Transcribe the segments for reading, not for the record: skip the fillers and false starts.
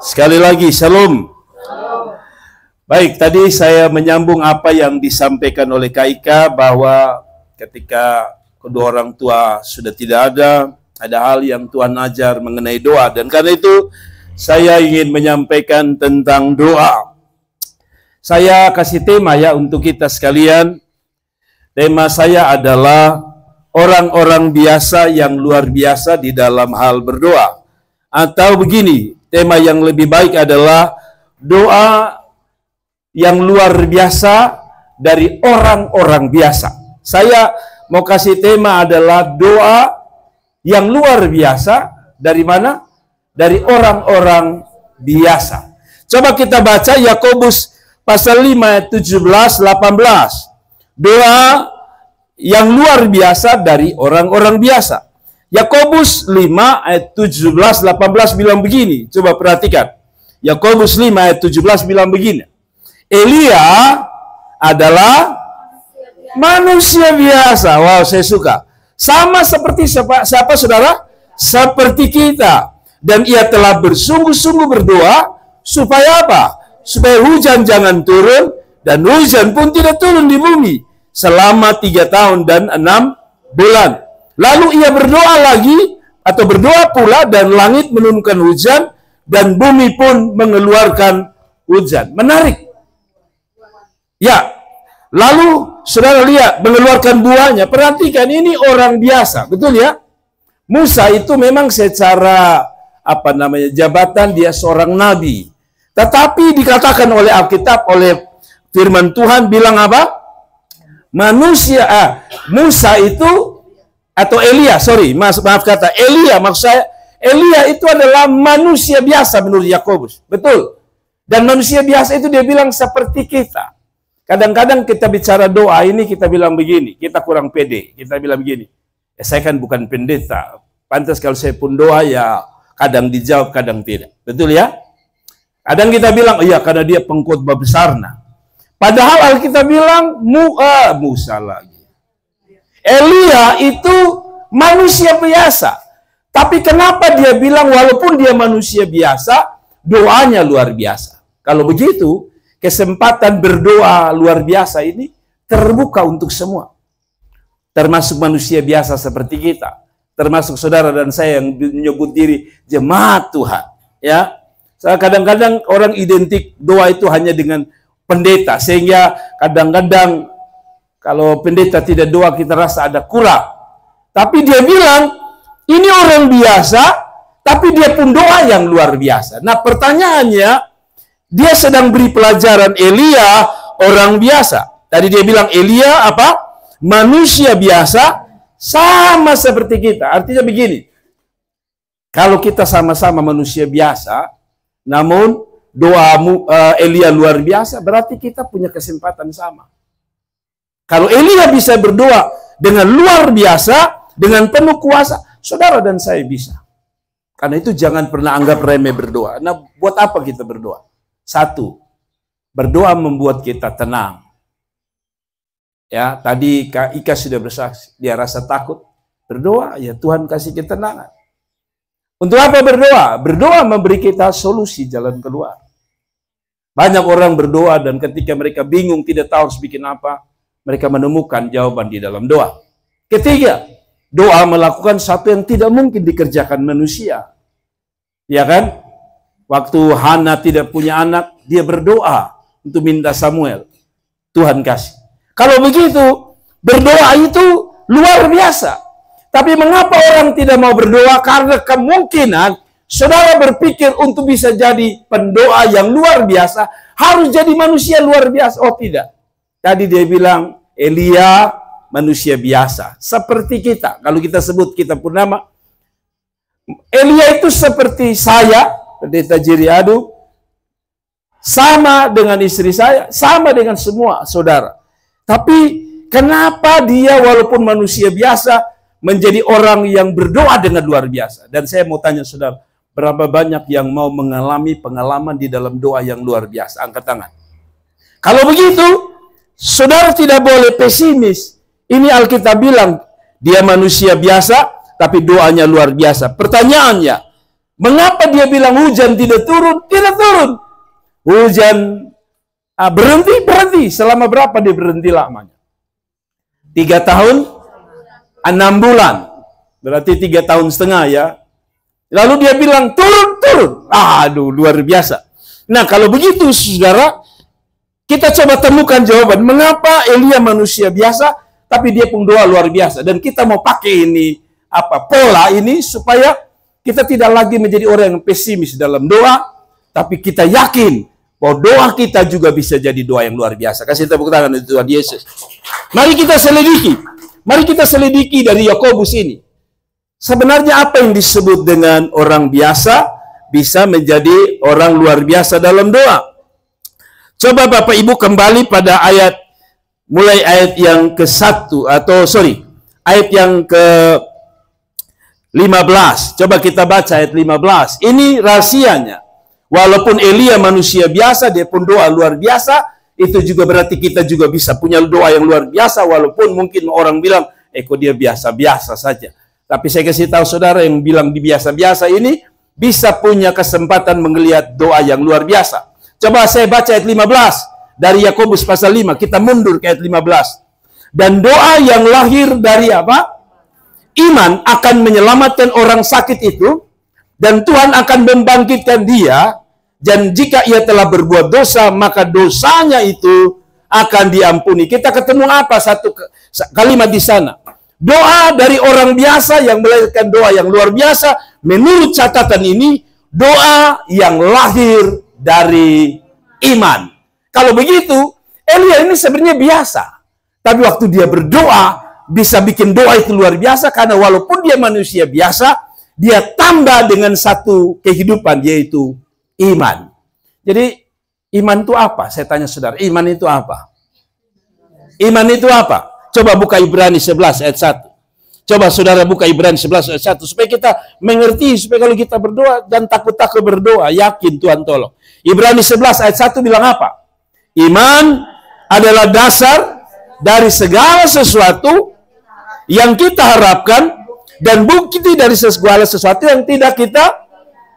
Sekali lagi, shalom. Baik, tadi saya menyambung apa yang disampaikan oleh Kak Ika bahwa ketika kedua orang tua sudah tidak ada hal yang Tuhan ajar mengenai doa. Dan karena itu, saya ingin menyampaikan tentang doa. Saya kasih tema ya untuk kita sekalian. Tema saya adalah orang-orang biasa yang luar biasa di dalam hal berdoa. Atau begini, tema yang lebih baik adalah doa yang luar biasa dari orang-orang biasa. Saya mau kasih tema adalah doa yang luar biasa dari mana? Dari orang-orang biasa. Coba kita baca Yakobus pasal 5 ayat 17-18. Doa yang luar biasa dari orang-orang biasa. Yakobus 5 ayat 17-18 bilang begini. Coba perhatikan. Yakobus 5 ayat 17 bilang begini. Elia adalah manusia biasa. Wow, saya suka. Sama seperti siapa saudara? Seperti kita. Dan ia telah bersungguh-sungguh berdoa. Supaya apa? Supaya hujan jangan turun. Dan hujan pun tidak turun di bumi. Selama 3 tahun dan 6 bulan. Lalu ia berdoa lagi. Atau berdoa pula. Dan langit menurunkan hujan. Dan bumi pun mengeluarkan hujan. Menarik. Ya. Lalu saudara lihat mengeluarkan buahnya. Perhatikan ini orang biasa. Betul ya? Musa itu memang secara jabatan dia seorang nabi. Tetapi dikatakan oleh Alkitab, oleh firman Tuhan bilang apa? Musa itu atau Elia, maaf kata Elia, maksud saya Elia itu adalah manusia biasa menurut Yakobus. Betul. Dan manusia biasa itu dia bilang seperti kita. Kadang-kadang kita bicara doa ini kita bilang begini, kita kurang pede. Kita bilang begini, saya kan bukan pendeta. Pantas kalau saya pun doa ya kadang dijawab, kadang tidak. Betul ya? Kadang kita bilang, iya karena dia pengkhotbah besar. Padahal Alkitab bilang, Musa lagi. Elia itu manusia biasa. Tapi kenapa dia bilang walaupun dia manusia biasa, doanya luar biasa. Kalau begitu, kesempatan berdoa luar biasa ini terbuka untuk semua. Termasuk manusia biasa seperti kita. Termasuk saudara dan saya yang menyebut diri jemaat Tuhan. Ya, kadang-kadang orang identik doa itu hanya dengan pendeta. Sehingga kadang-kadang kalau pendeta tidak doa kita rasa ada kurang. Tapi dia bilang, ini orang biasa, tapi dia pun doa yang luar biasa. Nah pertanyaannya, dia sedang beri pelajaran Elia orang biasa. Tadi dia bilang Elia apa? Manusia biasa sama seperti kita. Artinya begini. Kalau kita sama-sama manusia biasa, namun doamu Elia luar biasa, berarti kita punya kesempatan sama. Kalau Elia bisa berdoa dengan luar biasa, dengan penuh kuasa, saudara dan saya bisa. Karena itu jangan pernah anggap remeh berdoa. Nah, buat apa kita berdoa? Satu, berdoa membuat kita tenang. Ya, tadi Kak Ika sudah bersaksi, dia rasa takut. Berdoa, ya Tuhan kasih ketenangan. Untuk apa berdoa? Berdoa memberi kita solusi jalan keluar. Banyak orang berdoa dan ketika mereka bingung tidak tahu harus bikin apa, mereka menemukan jawaban di dalam doa. Ketiga, doa melakukan sesuatu yang tidak mungkin dikerjakan manusia. Ya kan? Waktu Hana tidak punya anak, dia berdoa untuk minta Samuel. Tuhan kasih. Kalau begitu, berdoa itu luar biasa. Tapi mengapa orang tidak mau berdoa? Karena kemungkinan saudara berpikir untuk bisa jadi pendoa yang luar biasa, harus jadi manusia luar biasa. Oh tidak. Tadi dia bilang, Elia manusia biasa. Seperti kita. Kalau kita sebut kita pun nama. Elia itu seperti saya, pendeta Jiriadu, sama dengan istri saya, sama dengan semua saudara. Tapi kenapa dia walaupun manusia biasa menjadi orang yang berdoa dengan luar biasa? Dan saya mau tanya saudara, berapa banyak yang mau mengalami pengalaman di dalam doa yang luar biasa? Angkat tangan. Kalau begitu, saudara tidak boleh pesimis. Ini Alkitab bilang, dia manusia biasa, tapi doanya luar biasa. Pertanyaannya, Mengapa dia bilang hujan tidak turun? Tidak turun. Hujan berhenti. Selama berapa dia berhenti lamanya? 3 tahun, 6 bulan. Berarti 3 tahun setengah ya. Lalu dia bilang turun. Aduh, luar biasa. Nah, kalau begitu saudara, kita coba temukan jawaban. Mengapa Elia manusia biasa, tapi dia pun doa luar biasa. Dan kita mau pakai ini, pola ini, supaya kita tidak lagi menjadi orang yang pesimis dalam doa, tapi kita yakin bahwa doa kita juga bisa jadi doa yang luar biasa. Kasih tepuk tangan untuk Tuhan Yesus. Mari kita selidiki dari Yakobus ini. Sebenarnya apa yang disebut dengan orang biasa bisa menjadi orang luar biasa dalam doa. Coba Bapak Ibu kembali pada mulai ayat yang ke-1 ayat yang ke-15. Coba kita baca ayat 15. Ini rahasianya. Walaupun Elia manusia biasa, dia pun doa luar biasa. Itu juga berarti kita juga bisa punya doa yang luar biasa, walaupun mungkin orang bilang, kok dia biasa-biasa saja. Tapi saya kasih tahu saudara yang bilang di biasa-biasa ini bisa punya kesempatan melihat doa yang luar biasa. Coba saya baca ayat 15 dari Yakobus pasal 5. Kita mundur ke ayat 15. Dan doa yang lahir dari apa? Iman akan menyelamatkan orang sakit itu, dan Tuhan akan membangkitkan dia. Dan jika ia telah berbuat dosa, maka dosanya itu akan diampuni. Kita ketemu apa? Satu kalimat di sana. Doa dari orang biasa yang melahirkan doa yang luar biasa. Menurut catatan ini, doa yang lahir dari iman. Kalau begitu, Elia ini sebenarnya biasa. Tapi waktu dia berdoa, bisa bikin doa itu luar biasa. Karena walaupun dia manusia biasa, dia tambah dengan satu kehidupan, yaitu iman. Jadi, iman itu apa? Saya tanya saudara, iman itu apa? Iman itu apa? Coba buka Ibrani 11 ayat 1. Coba saudara buka Ibrani 11 ayat 1. Supaya kita mengerti, supaya kalau kita berdoa dan takut-takut berdoa, yakin Tuhan tolong. Ibrani 11 ayat 1 bilang apa? Iman adalah dasar dari segala sesuatu yang kita harapkan dan bukti dari segala sesuatu yang tidak kita.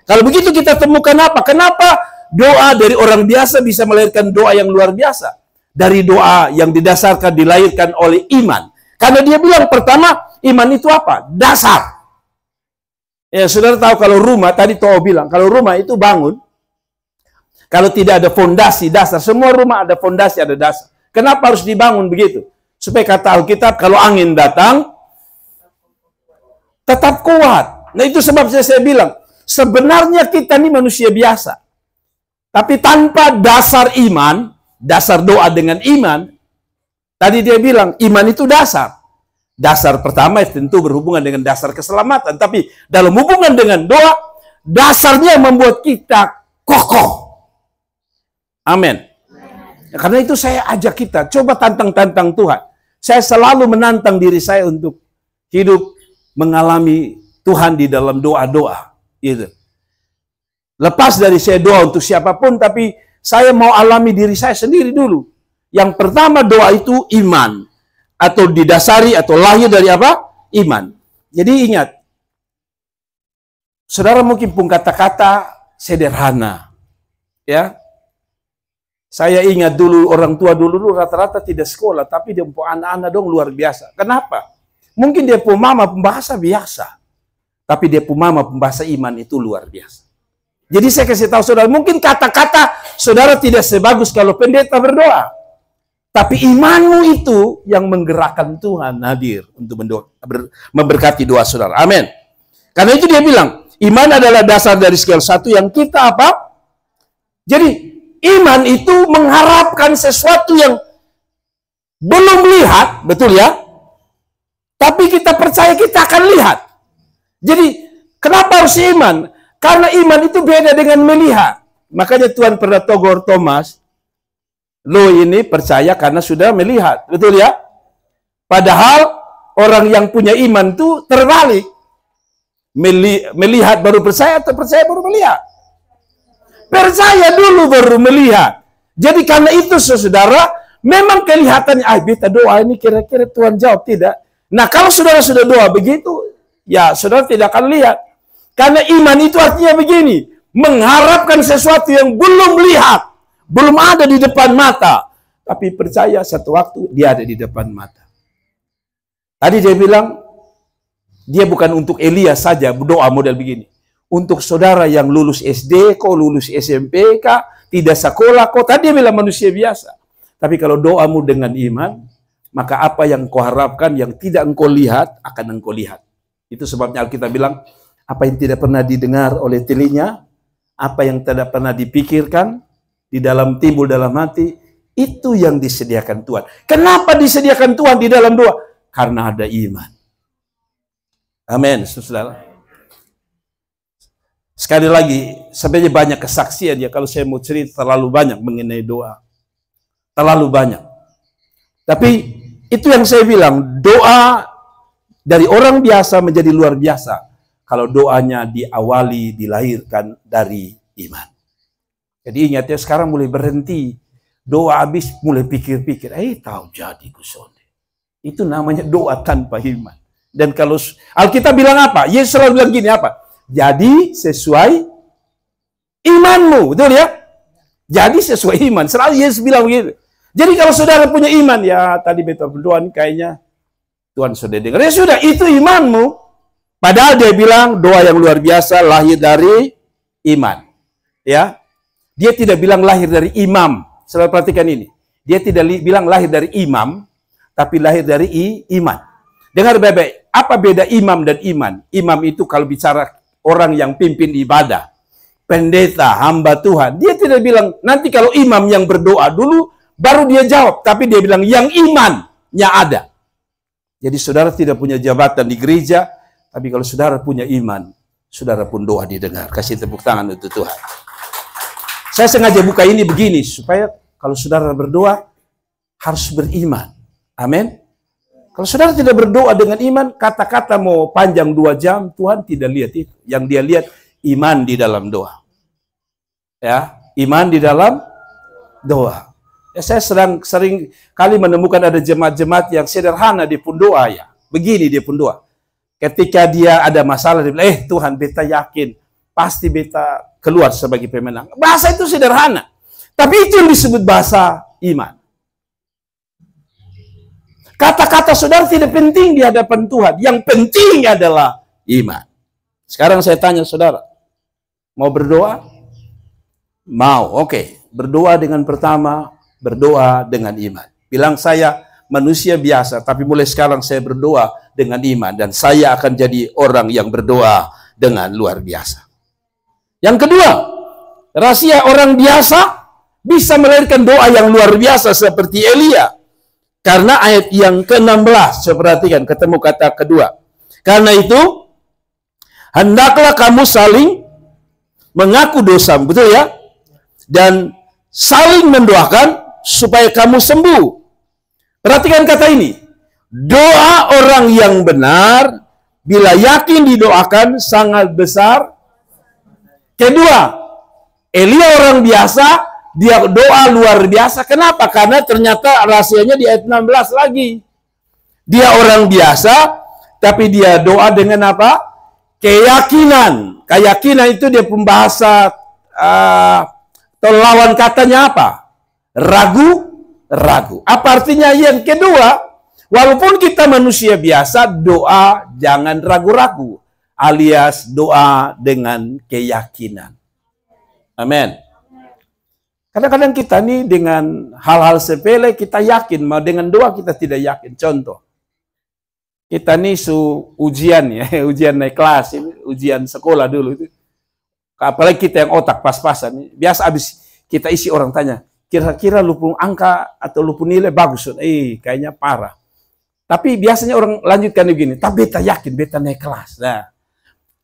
Kalau begitu kita temukan apa? Kenapa doa dari orang biasa bisa melahirkan doa yang luar biasa? Dari doa yang didasarkan, dilahirkan oleh iman. Karena dia bilang pertama, iman itu apa? Dasar. Ya, saudara tahu kalau rumah, tadi Toh bilang, kalau rumah itu bangun, kalau tidak ada fondasi, dasar. Semua rumah ada fondasi, ada dasar. Kenapa harus dibangun begitu? Supaya kata Alkitab, kalau angin datang, tetap kuat. Nah itu sebabnya saya bilang, sebenarnya kita ini manusia biasa. Tapi tanpa dasar iman, dasar doa dengan iman, tadi dia bilang, iman itu dasar. Dasar pertama tentu berhubungan dengan dasar keselamatan. Tapi dalam hubungan dengan doa, dasarnya membuat kita kokoh. Amin. Karena itu saya ajak kita, coba tantang-tantang Tuhan. Saya selalu menantang diri saya untuk hidup mengalami Tuhan di dalam doa-doa. Gitu. Lepas dari saya doa untuk siapapun, tapi saya mau alami diri saya sendiri dulu. Yang pertama doa itu iman. Atau didasari atau lahir dari apa? Iman. Jadi ingat, saudara mungkin pun kata-kata sederhana. Ya. Saya ingat dulu, orang tua dulu rata-rata tidak sekolah, tapi dia punya anak-anak dong luar biasa. Kenapa? Mungkin dia punya mama pembahasa biasa, tapi dia punya mama pembahasa iman itu luar biasa. Jadi saya kasih tahu saudara, mungkin kata-kata saudara tidak sebagus kalau pendeta berdoa. Tapi imanmu itu yang menggerakkan Tuhan hadir untuk memberkati doa saudara. Amin. Karena itu dia bilang, iman adalah dasar dari segala sesuatu yang kita apa? Jadi, iman itu mengharapkan sesuatu yang belum lihat, betul ya? Tapi kita percaya kita akan lihat. Jadi, kenapa harus iman? Karena iman itu beda dengan melihat. Makanya Tuhan pernah tegur Thomas, lo ini percaya karena sudah melihat, betul ya? Padahal orang yang punya iman itu terbalik. Melihat baru percaya atau percaya baru melihat? Percaya dulu baru melihat. Jadi karena itu saudara, memang kelihatannya, beta doa ini kira-kira Tuhan jawab, tidak. Nah kalau saudara sudah doa begitu, ya saudara tidak akan lihat. Karena iman itu artinya begini, mengharapkan sesuatu yang belum lihat, belum ada di depan mata, tapi percaya satu waktu dia ada di depan mata. Tadi dia bilang, dia bukan untuk Elia saja berdoa model begini. Untuk saudara yang lulus SD, kok lulus SMP, kah, tidak sekolah, kok tadi dia bilang manusia biasa. Tapi kalau doamu dengan iman, maka apa yang kau harapkan, yang tidak engkau lihat, akan engkau lihat. Itu sebabnya Alkitab bilang, apa yang tidak pernah didengar oleh telinga, apa yang tidak pernah dipikirkan, di dalam timbul dalam hati, itu yang disediakan Tuhan. Kenapa disediakan Tuhan di dalam doa? Karena ada iman. Amin, saudara. Sekali lagi, sebenarnya banyak kesaksian ya, kalau saya mau cerita terlalu banyak mengenai doa. Terlalu banyak. Tapi itu yang saya bilang, doa dari orang biasa menjadi luar biasa kalau doanya diawali, dilahirkan dari iman. Jadi ingat ya, sekarang mulai berhenti. Doa habis mulai pikir-pikir, tahu jadi kusonde. Itu namanya doa tanpa iman. Dan kalau Alkitab bilang apa? Yesus selalu bilang gini apa? Jadi sesuai imanmu, betul ya? Jadi sesuai iman. Selalu Yesus bilang begitu. Jadi kalau saudara punya iman, ya tadi betul berdoa nih kayaknya Tuhan sudah dengar. Ya sudah, itu imanmu. Padahal dia bilang doa yang luar biasa lahir dari iman. Ya, dia tidak bilang lahir dari imam. Selalu perhatikan ini. Dia tidak bilang lahir dari imam, tapi lahir dari iman. Dengar baik-baik, apa beda imam dan iman? Imam itu kalau bicara orang yang pimpin ibadah, pendeta, hamba Tuhan. Dia tidak bilang nanti kalau imam yang berdoa dulu, baru dia jawab. Tapi dia bilang yang imannya ada. Jadi saudara tidak punya jabatan di gereja, tapi kalau saudara punya iman, saudara pun doa didengar. Kasih tepuk tangan untuk Tuhan. Saya sengaja buka ini begini, supaya kalau saudara berdoa, harus beriman. Amin. Kalau saudara tidak berdoa dengan iman, kata-kata mau panjang 2 jam, Tuhan tidak lihat itu. Yang dia lihat, iman di dalam doa. Ya, iman di dalam doa. Ya, saya sering kali menemukan ada jemaat-jemaat yang sederhana dia pun doa ya. Begini dia pun doa. Ketika dia ada masalah, dia bilang, Tuhan, beta yakin, pasti beta keluar sebagai pemenang. Bahasa itu sederhana. Tapi itu yang disebut bahasa iman. Kata-kata saudara tidak penting di hadapan Tuhan. Yang penting adalah iman. Sekarang saya tanya saudara, mau berdoa? Mau, oke. Berdoa dengan pertama, berdoa dengan iman. Bilang saya manusia biasa, tapi mulai sekarang saya berdoa dengan iman. Dan saya akan jadi orang yang berdoa dengan luar biasa. Yang kedua, rahasia orang biasa bisa melahirkan doa yang luar biasa seperti Elia. Karena ayat yang ke-16, saya perhatikan, ketemu kata kedua. Karena itu, hendaklah kamu saling mengaku dosa, betul ya? Dan saling mendoakan supaya kamu sembuh. Perhatikan kata ini. Doa orang yang benar, bila yakin didoakan, sangat besar. Kedua, Elia orang biasa, dia doa luar biasa. Kenapa? Karena ternyata rahasianya di ayat 16 lagi. Dia orang biasa, tapi dia doa dengan apa? Keyakinan. Keyakinan itu dia pembahasa, atau lawan katanya apa? Ragu. Apa artinya? Yang kedua, walaupun kita manusia biasa, doa jangan ragu-ragu. Alias doa dengan keyakinan. Amin. Kadang-kadang kita nih dengan hal-hal sepele kita yakin, mau dengan doa kita tidak yakin. Contoh, kita nih ujian ya, ujian naik kelas, ujian sekolah dulu itu. Apalagi kita yang otak pas-pasan, biasa abis kita isi orang tanya, kira-kira lu pun angka atau lu pun nilai bagus, kayaknya parah. Tapi biasanya orang lanjutkan begini, tapi beta yakin, beta naik kelas. Nah,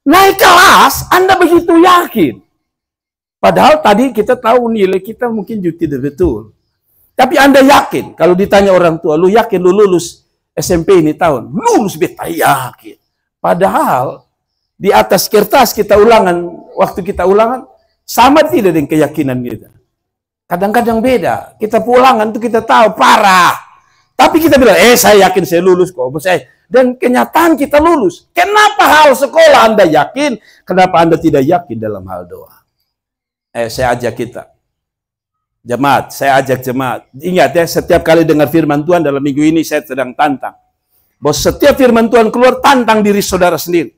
naik kelas, Anda begitu yakin. Padahal tadi kita tahu nilai kita mungkin juga tidak betul. Tapi Anda yakin, kalau ditanya orang tua, lu yakin lu lulus SMP ini tahun? Lulus, beta yakin. Padahal di atas kertas kita ulangan, waktu kita ulangan, sama tidak dengan keyakinan kita. Kadang-kadang beda. Kita ulangan itu kita tahu, parah. Tapi kita bilang, saya yakin saya lulus kok. Dan kenyataan kita lulus. Kenapa hal sekolah Anda yakin? Kenapa Anda tidak yakin dalam hal doa? Saya ajak kita. Jemaat, saya ajak jemaat. Ingat ya, setiap kali dengar firman Tuhan dalam minggu ini saya sedang tantang. Bahwa setiap firman Tuhan keluar, tantang diri saudara sendiri.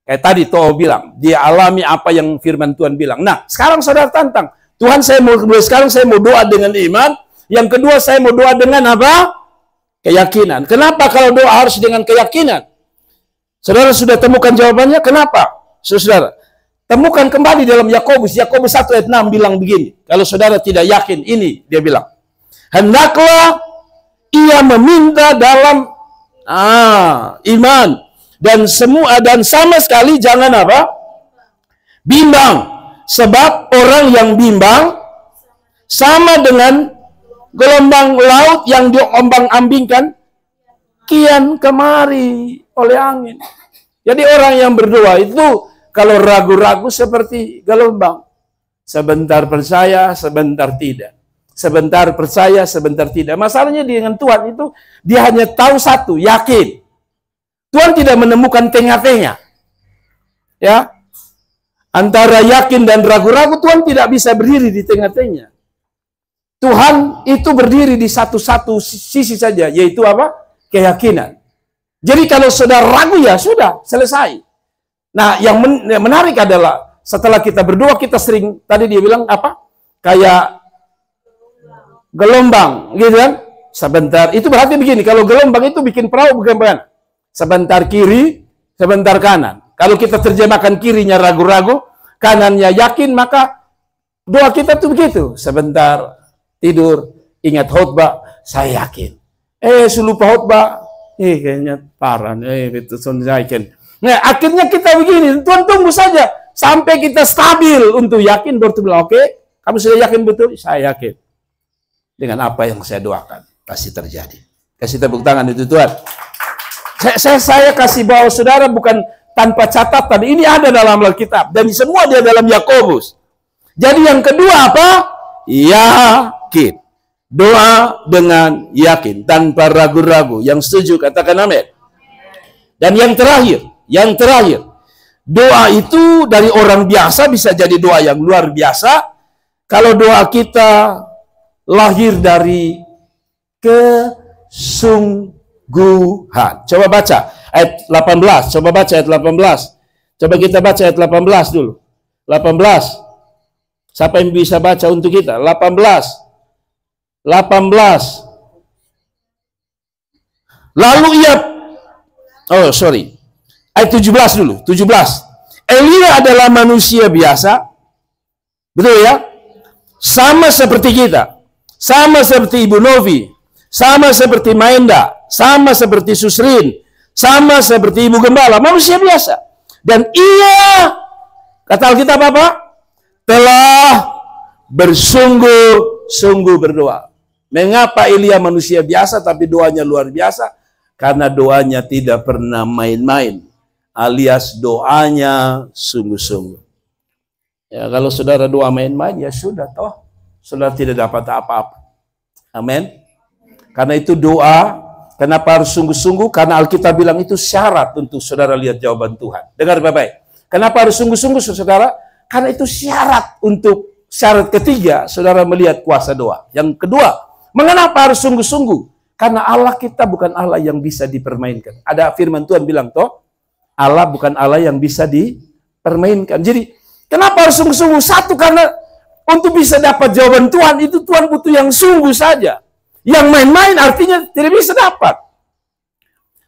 Kayak tadi Toho bilang, dia alami apa yang firman Tuhan bilang. Nah, sekarang saudara tantang. Tuhan, sekarang saya mau doa dengan iman. Yang kedua, saya mau doa dengan apa? Keyakinan. Kenapa kalau doa harus dengan keyakinan? Saudara sudah temukan jawabannya? Kenapa? Saudara, temukan kembali dalam Yakobus. Yakobus 1 ayat 6 bilang begini. Kalau saudara tidak yakin, ini dia bilang. Hendaklah ia meminta dalam iman. Dan sama sekali jangan apa? Bimbang. Sebab orang yang bimbang sama dengan gelombang laut yang diombang-ambingkan kian kemari oleh angin. Jadi orang yang berdoa itu kalau ragu-ragu seperti gelombang. Sebentar percaya, sebentar tidak. Sebentar percaya, sebentar tidak. Masalahnya dengan Tuhan itu dia hanya tahu satu, yakin. Tuhan tidak menemukan tengah-tengah. Ya. Antara yakin dan ragu-ragu, Tuhan tidak bisa berdiri di tengah-tengah. Tuhan itu berdiri di satu-satu sisi saja, yaitu apa? Keyakinan. Jadi kalau saudara ragu, ya sudah, selesai. Nah, yang menarik adalah setelah kita berdoa, kita sering, tadi dia bilang apa? Kayak gelombang, gitu kan? Sebentar, itu berarti begini, kalau gelombang itu bikin perahu, bukan bagaimana? Sebentar kiri, sebentar kanan. Kalau kita terjemahkan kirinya ragu-ragu, kanannya yakin, maka doa kita tuh begitu. Sebentar tidur, ingat khotbah, saya yakin. Lupa khotbah, kayaknya parah, betul yakin. Nah, akhirnya kita begini, Tuhan tunggu saja sampai kita stabil untuk yakin, baru tu bilang, oke, kamu sudah yakin betul? Saya yakin. Dengan apa yang saya doakan, pasti terjadi. Kasih tepuk tangan itu Tuhan. Saya kasih bawa saudara bukan tanpa catatan. Ini ada dalam Alkitab. Dan semua dia dalam Yakobus. Jadi yang kedua apa? Yakin. Doa dengan yakin. Tanpa ragu-ragu. Yang setuju katakan amin. Dan yang terakhir. Doa itu dari orang biasa bisa jadi doa yang luar biasa. Kalau doa kita lahir dari kesungguhan. Coba baca ayat 18. Coba baca ayat 18. Coba kita baca ayat 18 dulu. 18. Siapa yang bisa baca untuk kita? 18. Lalu ia ayat 17 dulu. 17. Elia adalah manusia biasa. Betul ya? Sama seperti kita. Sama seperti Ibu Novi. Sama seperti Maenda, sama seperti Susrin, sama seperti Ibu Gembala, manusia biasa. Dan ia, kata Alkitab apa? Telah bersungguh-sungguh berdoa. Mengapa Elia manusia biasa tapi doanya luar biasa? Karena doanya tidak pernah main-main, alias doanya sungguh-sungguh. Ya, kalau saudara doa main-main, ya sudah toh, saudara tidak dapat apa-apa. Amin. Karena itu doa, kenapa harus sungguh-sungguh? Karena Alkitab bilang itu syarat untuk saudara lihat jawaban Tuhan. Dengar baik-baik. Kenapa harus sungguh-sungguh saudara? Karena itu syarat untuk syarat ketiga, saudara melihat kuasa doa. Yang kedua, mengapa harus sungguh-sungguh? Karena Allah kita bukan Allah yang bisa dipermainkan. Ada firman Tuhan bilang, toh, Allah bukan Allah yang bisa dipermainkan. Jadi, kenapa harus sungguh-sungguh? Satu, karena untuk bisa dapat jawaban Tuhan, itu Tuhan butuh yang sungguh saja. Yang main-main artinya tidak bisa dapat.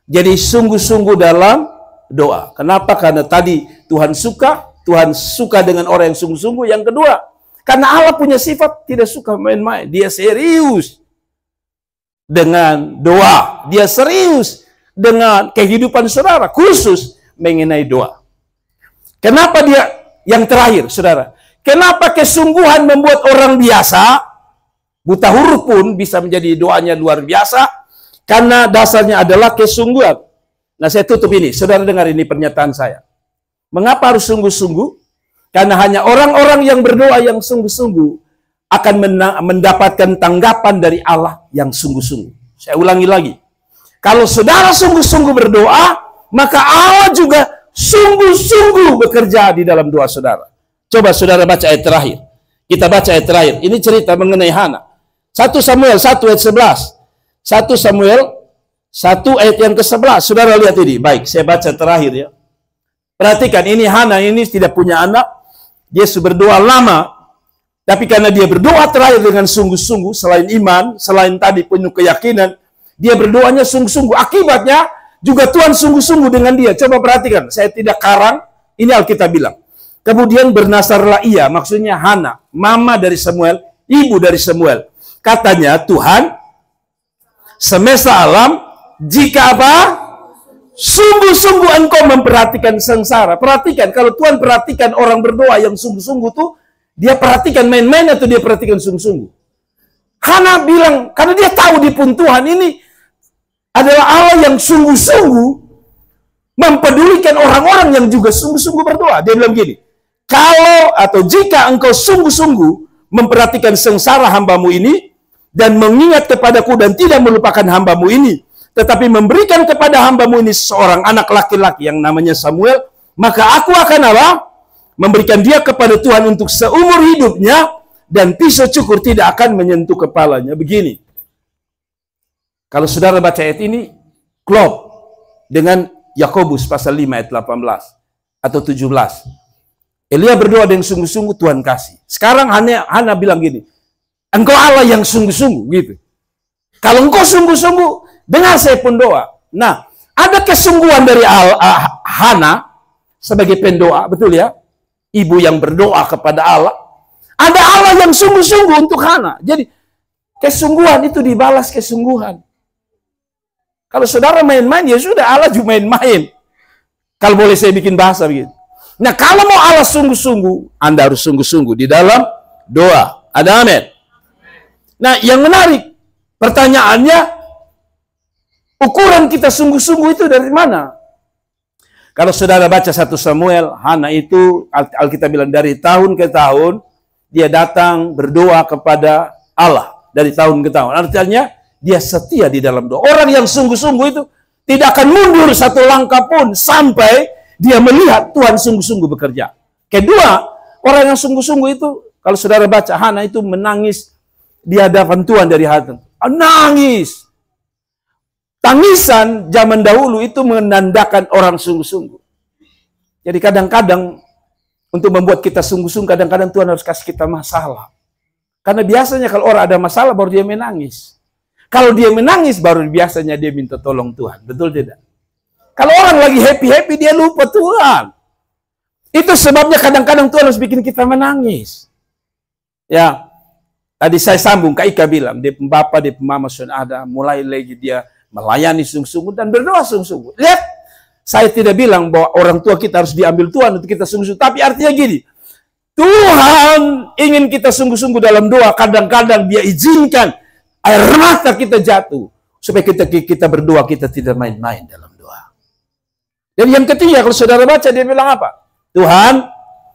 Jadi sungguh-sungguh dalam doa. Kenapa? Karena tadi Tuhan suka dengan orang yang sungguh-sungguh. Yang kedua, karena Allah punya sifat tidak suka main-main. Dia serius dengan doa. Dia serius dengan kehidupan saudara, khusus mengenai doa. Kenapa dia yang terakhir, saudara? Kenapa kesungguhan membuat orang biasa buta huruf pun bisa menjadi doanya luar biasa? Karena dasarnya adalah kesungguhan. Nah, saya tutup ini. Saudara dengar ini pernyataan saya. Mengapa harus sungguh-sungguh? Karena hanya orang-orang yang berdoa yang sungguh-sungguh akan mendapatkan tanggapan dari Allah yang sungguh-sungguh. Saya ulangi lagi. Kalau saudara sungguh-sungguh berdoa, maka Allah juga sungguh-sungguh bekerja di dalam doa saudara. Coba saudara baca ayat terakhir. Kita baca ayat terakhir. Ini cerita mengenai Hana. 1 Samuel 1 ayat 11. 1 Samuel 1 ayat yang ke-11. Saudara lihat ini. Baik, saya baca terakhir ya. Perhatikan, ini Hana ini tidak punya anak. Dia sudah berdoa lama. Tapi karena dia berdoa terakhir dengan sungguh-sungguh, selain iman, selain tadi penuh keyakinan, dia berdoanya sungguh-sungguh. Akibatnya juga Tuhan sungguh-sungguh dengan dia. Coba perhatikan, saya tidak karang, ini Alkitab bilang. Kemudian bernasarlah ia, maksudnya Hana, mama dari Samuel, ibu dari Samuel. Katanya, Tuhan, semesta alam, jika apa? Sungguh-sungguh engkau memperhatikan sengsara. Perhatikan, kalau Tuhan perhatikan orang berdoa yang sungguh-sungguh tuh, dia perhatikan main-main atau dia perhatikan sungguh-sungguh? Hana bilang, karena dia tahu di pun Tuhan ini adalah Allah yang sungguh-sungguh mempedulikan orang-orang yang juga sungguh-sungguh berdoa. Dia bilang gini, kalau atau jika engkau sungguh-sungguh memperhatikan sengsara hambamu ini, dan mengingat kepadaku dan tidak melupakan hambamu ini, tetapi memberikan kepada hambamu ini seorang anak laki-laki yang namanya Samuel, maka aku akan apa? Memberikan dia kepada Tuhan untuk seumur hidupnya, dan pisau cukur tidak akan menyentuh kepalanya. Begini, kalau saudara baca ayat ini, klop dengan Yakobus pasal 5 ayat 18 atau 17. Elia berdoa dengan sungguh-sungguh, Tuhan kasih. Sekarang Hana bilang gini, engkau Allah yang sungguh-sungguh, gitu. Kalau engkau sungguh-sungguh, dengar saya pun doa. Nah, ada kesungguhan dari Hana sebagai pendoa, betul ya? Ibu yang berdoa kepada Allah. Ada Allah yang sungguh-sungguh untuk Hana. Jadi, kesungguhan itu dibalas kesungguhan. Kalau saudara main-main, ya sudah, Allah juga main-main. Kalau boleh saya bikin bahasa begitu. Nah, kalau mau Allah sungguh-sungguh, Anda harus sungguh-sungguh di dalam doa. Ada amin? Nah, yang menarik, pertanyaannya, ukuran kita sungguh-sungguh itu dari mana? Kalau saudara baca 1 Samuel, Hana itu, Alkitab bilang dari tahun ke tahun, dia datang berdoa kepada Allah. Dari tahun ke tahun. Artinya, dia setia di dalam doa. Orang yang sungguh-sungguh itu tidak akan mundur satu langkah pun sampai dia melihat Tuhan sungguh-sungguh bekerja. Kedua, orang yang sungguh-sungguh itu, kalau saudara baca, Hana itu menangis di hadapan Tuhan dari hati. Nangis. Tangisan zaman dahulu itu menandakan orang sungguh-sungguh. Jadi kadang-kadang untuk membuat kita sungguh-sungguh, kadang-kadang Tuhan harus kasih kita masalah. Karena biasanya kalau orang ada masalah baru dia menangis. Kalau dia menangis baru biasanya dia minta tolong Tuhan. Betul tidak? Kalau orang lagi happy-happy dia lupa Tuhan. Itu sebabnya kadang-kadang Tuhan harus bikin kita menangis. Ya, tadi saya sambung, Kak Ika bilang, dia bapak, dia mama sudah ada, mulai lagi dia melayani sungguh-sungguh dan berdoa sungguh-sungguh. Lihat, saya tidak bilang bahwa orang tua kita harus diambil Tuhan untuk kita sungguh-sungguh. Tapi artinya gini, Tuhan ingin kita sungguh-sungguh dalam doa. Kadang-kadang dia izinkan air mata kita jatuh. Supaya kita berdoa, kita tidak main-main dalam doa. Dan yang ketiga, kalau saudara baca, dia bilang apa? Tuhan,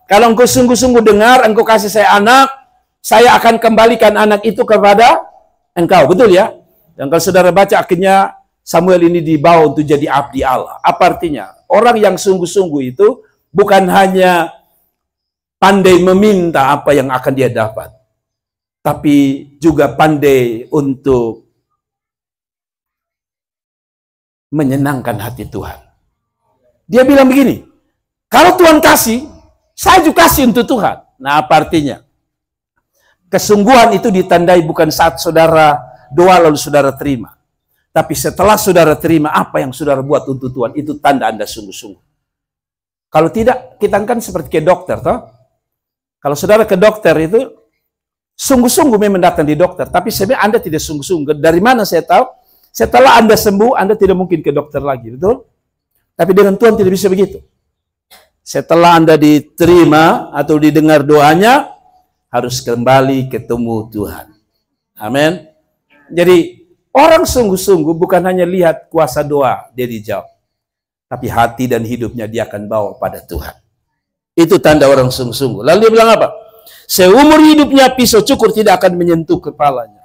kalau engkau sungguh-sungguh dengar, engkau kasih saya anak, saya akan kembalikan anak itu kepada engkau. Betul ya? Dan kalau saudara baca, akhirnya Samuel ini dibawa untuk jadi abdi Allah. Apa artinya? Orang yang sungguh-sungguh itu bukan hanya pandai meminta apa yang akan dia dapat, tapi juga pandai untuk menyenangkan hati Tuhan. Dia bilang begini, kalau Tuhan kasih, saya juga kasih untuk Tuhan. Nah, apa artinya? Kesungguhan itu ditandai bukan saat saudara doa lalu saudara terima. Tapi setelah saudara terima apa yang saudara buat untuk Tuhan, itu tanda Anda sungguh-sungguh. Kalau tidak, kita kan seperti ke dokter, toh? Kalau saudara ke dokter itu, sungguh-sungguh memang datang di dokter. Tapi sebenarnya Anda tidak sungguh-sungguh. Dari mana saya tahu? Setelah Anda sembuh, Anda tidak mungkin ke dokter lagi, betul? Tapi dengan Tuhan tidak bisa begitu. Setelah Anda diterima atau didengar doanya, harus kembali ketemu Tuhan. Amin. Jadi orang sungguh-sungguh bukan hanya lihat kuasa doa dia dijawab, tapi hati dan hidupnya dia akan bawa pada Tuhan. Itu tanda orang sungguh-sungguh. Lalu dia bilang apa? Seumur hidupnya pisau cukur tidak akan menyentuh kepalanya.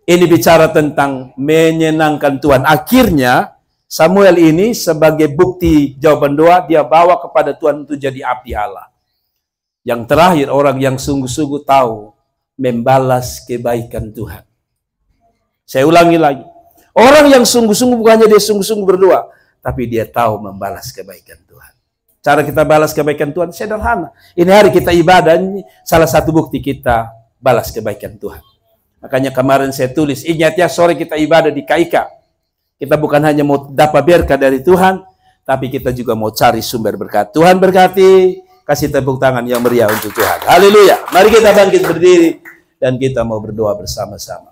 Ini bicara tentang menyenangkan Tuhan. Akhirnya Samuel ini sebagai bukti jawaban doa, dia bawa kepada Tuhan untuk jadi abdi Allah. Yang terakhir, orang yang sungguh-sungguh tahu membalas kebaikan Tuhan. Saya ulangi lagi. Orang yang sungguh-sungguh bukannya dia sungguh-sungguh berdoa, tapi dia tahu membalas kebaikan Tuhan. Cara kita balas kebaikan Tuhan sederhana. Ini hari kita ibadah, ini salah satu bukti kita balas kebaikan Tuhan. Makanya kemarin saya tulis, ingat ya, sore kita ibadah di KIK. Kita bukan hanya mau dapat berkat dari Tuhan, tapi kita juga mau cari sumber berkat. Tuhan berkati, kasih tepuk tangan yang meriah untuk Tuhan. Haleluya. Mari kita bangkit berdiri dan kita mau berdoa bersama-sama.